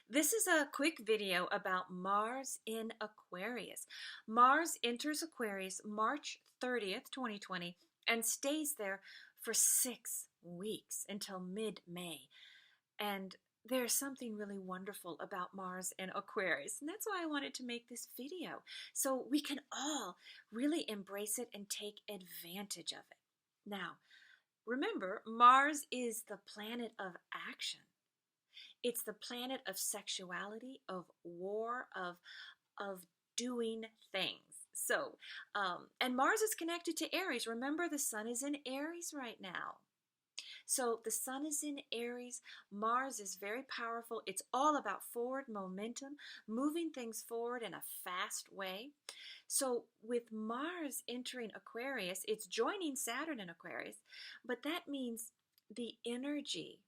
This is a quick video about Mars in Aquarius. Mars enters Aquarius March 30th, 2020, and stays there for 6 weeks until mid-May. And there's something really wonderful about Mars in Aquarius, and that's why I wanted to make this video, so we can all really embrace it and take advantage of it. Now, remember, Mars is the planet of action. It's the planet of sexuality, of war, of doing things. And Mars is connected to Aries. Remember, the sun is in Aries right now. So the sun is in Aries. Mars is very powerful. It's all about forward momentum, moving things forward in a fast way. So with Mars entering Aquarius, it's joining Saturn in Aquarius, but that means the energy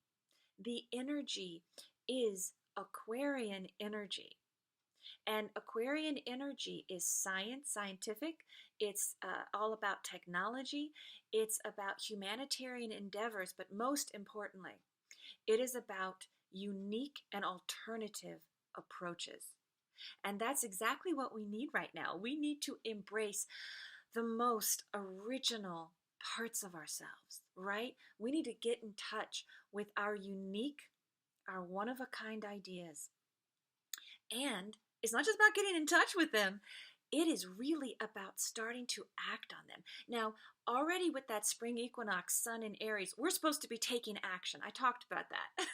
is Aquarian energy. And Aquarian energy is science, scientific. It's all about technology. It's about humanitarian endeavors, but most importantly, it is about unique and alternative approaches. And that's exactly what we need right now. We need to embrace the most original parts of ourselves, right? We need to get in touch with our unique, our one-of-a-kind ideas. And it's not just about getting in touch with them. It is really about starting to act on them. Now, already with that spring equinox, sun in Aries, we're supposed to be taking action. I talked about that.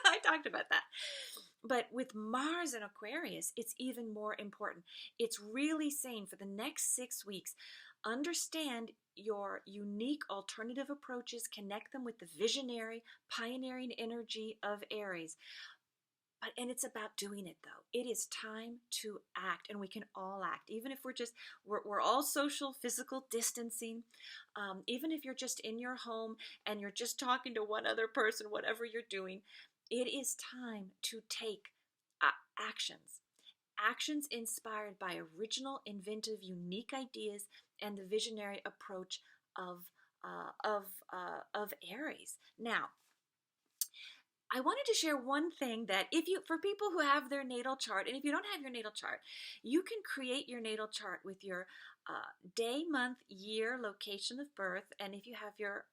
I talked about that. But with Mars in Aquarius, it's even more important. It's really saying for the next 6 weeks, understand your unique alternative approaches, connect them with the visionary, pioneering energy of Aries. And it's about doing it, though. It is time to act, and we can all act. Even if we're all social, physical distancing. Even if you're just in your home and you're just talking to one other person, whatever you're doing, it is time to take actions. Actions inspired by original, inventive, unique ideas and the visionary approach of Aries. Now, I wanted to share one thing that for people who have their natal chart, and if you don't have your natal chart, you can create your natal chart with your day, month, year, location of birth, and if you have your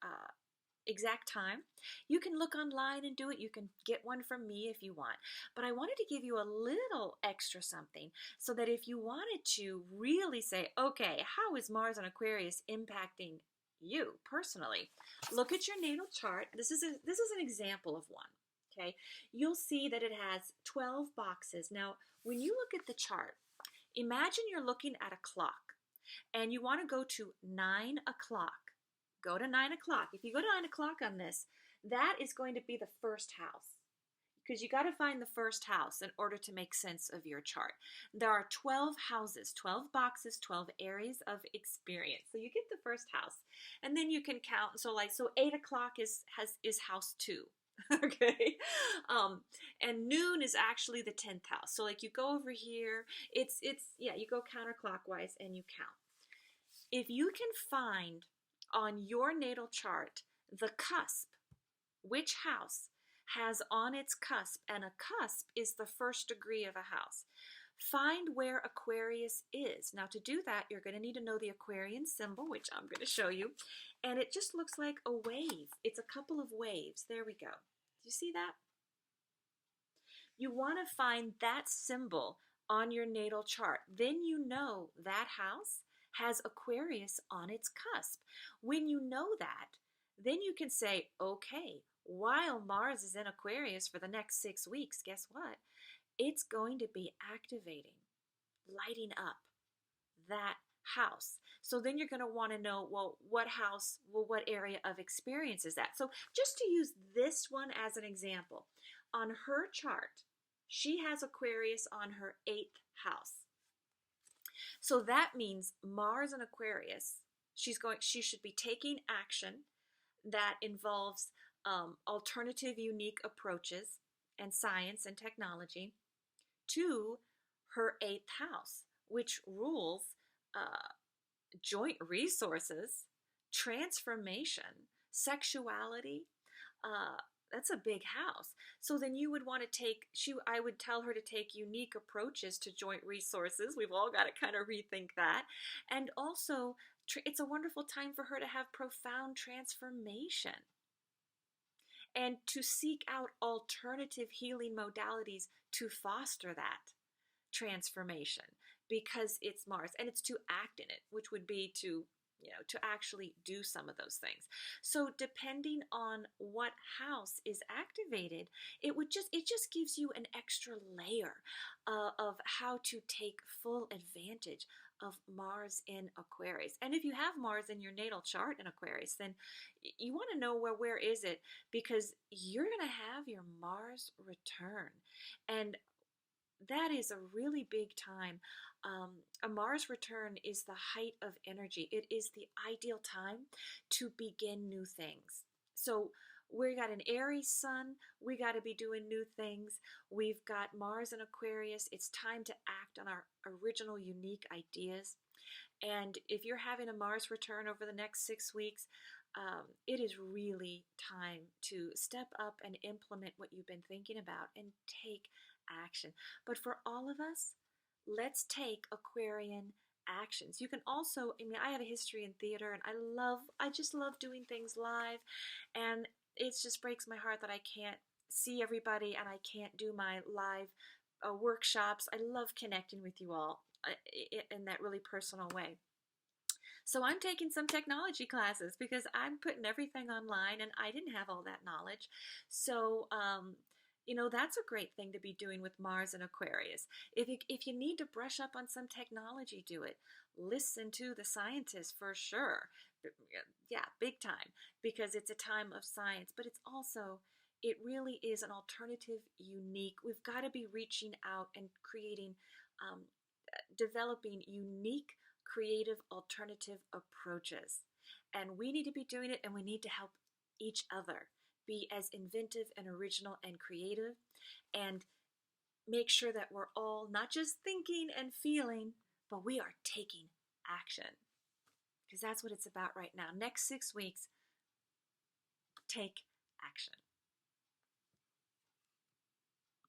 exact time, you can look online and do it. You can get one from me if you want. But I wanted to give you a little extra something so that if you wanted to really say, okay, how is Mars and Aquarius impacting you personally? Look at your natal chart. This is an example of one. Okay, you'll see that it has 12 boxes. Now, when you look at the chart, imagine you're looking at a clock and you want to go to 9 o'clock. Go to 9 o'clock. If you go to 9 o'clock on this, that is going to be the first house, because you got to find the first house in order to make sense of your chart. There are 12 houses, 12 boxes, 12 areas of experience. So you get the first house, and then you can count. So 8 o'clock is house 2. Okay, and noon is actually the 10th house. So you go over here, you go counterclockwise and you count. If you can find on your natal chart the cusp, which house has on its cusp, and a cusp is the first degree of a house, find where Aquarius is. Now, to do that, you're going to need to know the Aquarian symbol, which I'm going to show you. And it just looks like a wave. It's a couple of waves. There we go. Do you see that? You want to find that symbol on your natal chart. Then you know that house has Aquarius on its cusp. When you know that, then you can say, okay, while Mars is in Aquarius for the next 6 weeks, guess what? It's going to be activating, lighting up that house. So then you're going to want to know, well, what house, what area of experience is that? So just to use this one as an example, on her chart, she has Aquarius on her 8th house. So that means Mars and Aquarius, she should be taking action that involves alternative, unique approaches and science and technology to her 8th house, which rules joint resources, transformation, sexuality, that's a big house. So then you would want to take, I would tell her to take unique approaches to joint resources. We've all got to kind of rethink that. And also, it's a wonderful time for her to have profound transformation and to seek out alternative healing modalities to foster that transformation, because it's Mars and it's to act in it, which would be to, to actually do some of those things. So depending on what house is activated, it just gives you an extra layer of how to take full advantage of Mars in Aquarius. And if you have Mars in your natal chart in Aquarius, then you want to know where is it, because you're going to have your Mars return. And that is a really big time. A Mars return is the height of energy. It is the ideal time to begin new things. So we got an Aries sun. We got to be doing new things. We've got Mars in Aquarius. It's time to act on our original unique ideas. And if you're having a Mars return over the next 6 weeks, it is really time to step up and implement what you've been thinking about and take action. But for all of us, let's take Aquarian actions. You can also, I mean, I have a history in theater, and I just love doing things live, and it just breaks my heart that I can't see everybody and I can't do my live workshops. I love connecting with you all in that really personal way. So I'm taking some technology classes because I'm putting everything online, and I didn't have all that knowledge. So, that's a great thing to be doing with Mars and Aquarius. If you need to brush up on some technology, do it. Listen to the scientists for sure. Yeah, big time, because it's a time of science, but it really is an alternative, unique. We've got to be reaching out and creating, um, developing unique, creative, alternative approaches. And we need to be doing it, and we need to help each other be as inventive and original and creative, and make sure that we're all not just thinking and feeling, but we are taking action. Because that's what it's about right now. Next 6 weeks, take action.